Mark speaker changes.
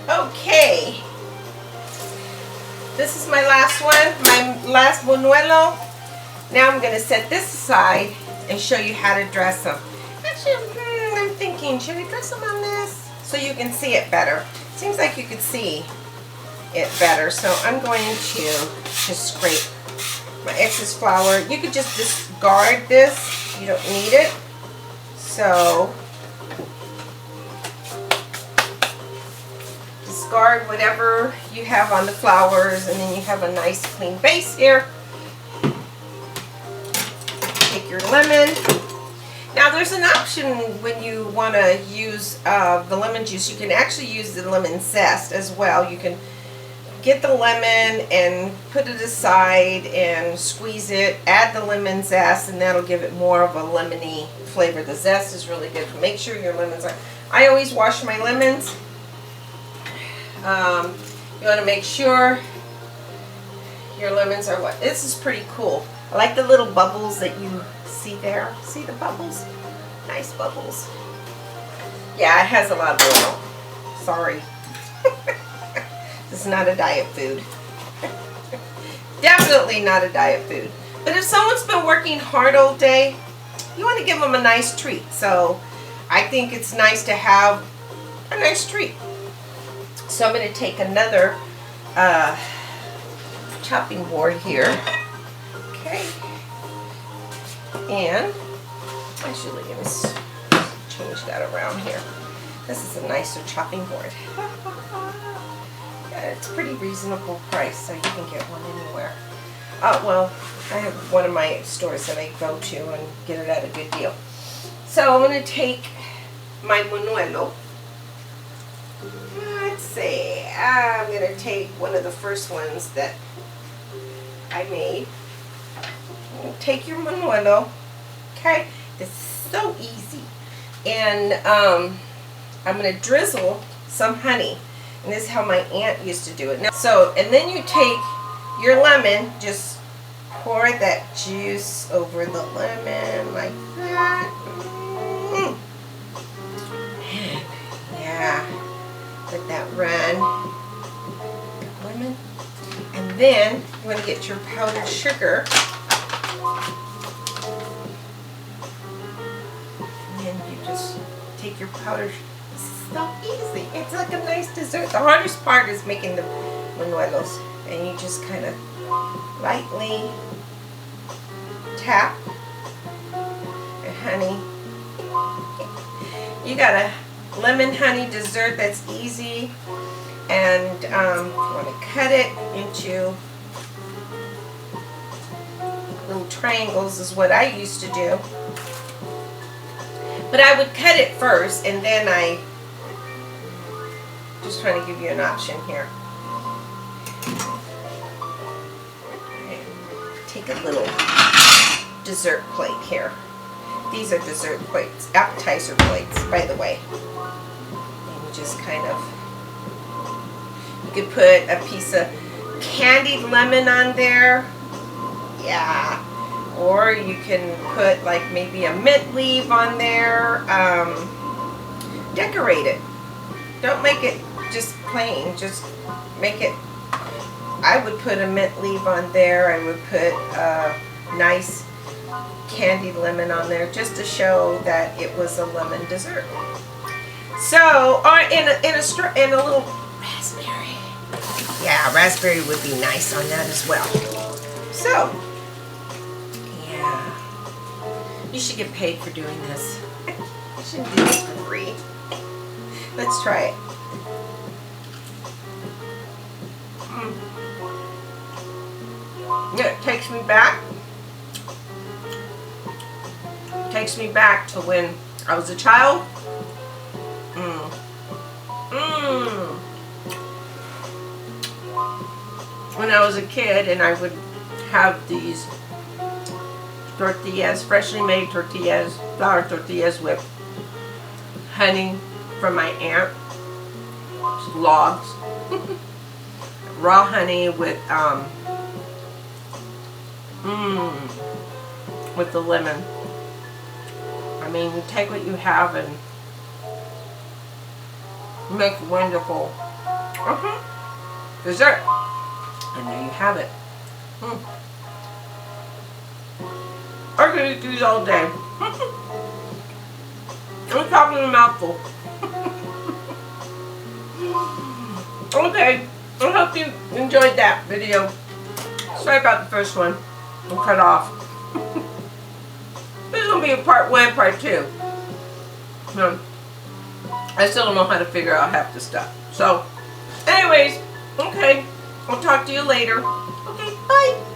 Speaker 1: Okay, this is my last one, my last buñuelo. Now I'm going to set this aside and show you how to dress them. Actually, I'm thinking, should we dress them on this so you can see it better? Seems like you could see it better, so I'm going to just scrape my excess flour. You could just discard this, you don't need it. So discard whatever you have on the flours, and then you have a nice clean base here. Take your lemon. Now there's an option when you want to use the lemon juice. You can actually use the lemon zest as well. You can get the lemon and put it aside and squeeze it, add the lemon zest, and that'll give it more of a lemony flavor. The zest is really good. Make sure your lemons are, I always wash my lemons. You want to make sure your lemons are what? This is pretty cool. I like the little bubbles that you see there. See the bubbles? Nice bubbles. Yeah, it has a lot of oil. Sorry. This is not a diet food. Definitely not a diet food. But if someone's been working hard all day, you want to give them a nice treat. So I think it's nice to have a nice treat. So I'm going to take another chopping board here. Okay. And actually, let me change that around here. This is a nicer chopping board. Yeah, it's a pretty reasonable price, so you can get one anywhere. Well, I have one of my stores that I go to and get it at a good deal. So I'm going to take my buñuelo. Let's see. I'm going to take one of the first ones that I made. Take your buñuelo. Okay, this is so easy. And I'm going to drizzle some honey. And this is how my aunt used to do it. Now, and then you take your lemon, just pour that juice over the lemon like that. Mm. Yeah, let that run. Lemon. And then you want to get your powdered sugar. And then you just take your powdered sugar. So easy. It's like a nice dessert. The hardest part is making the buñuelos, and you just kind of lightly tap and honey. You got a lemon honey dessert that's easy, and you want to cut it into little triangles is what I used to do. But I would cut it first, and then I just trying to give you an option here. Take a little dessert plate here. These are dessert plates, appetizer plates, by the way. And you just kind of, you could put a piece of candied lemon on there. Yeah. Or you can put like maybe a mint leaf on there. Decorate it. Don't make it just plain, just make it, I would put a mint leaf on there. I would put a nice candied lemon on there just to show that it was a lemon dessert. So, or in a little raspberry. Yeah, raspberry would be nice on that as well. So, yeah, you should get paid for doing this. You shouldn't do this for free. Let's try it. It takes me back to when I was a child. When I was a kid, and I would have these tortillas, freshly made tortillas, flour tortillas with honey from my aunt, logs, raw honey with the lemon. I mean, you take what you have and make wonderful Dessert. And there you have it. I could eat these all day. I'm talking a mouthful. Okay, I hope you enjoyed that video. Sorry about the first one. I'll cut off. This is going to be a part 1, part 2. I still don't know how to figure out half the stuff. So, anyways, okay. I'll talk to you later. Okay, bye.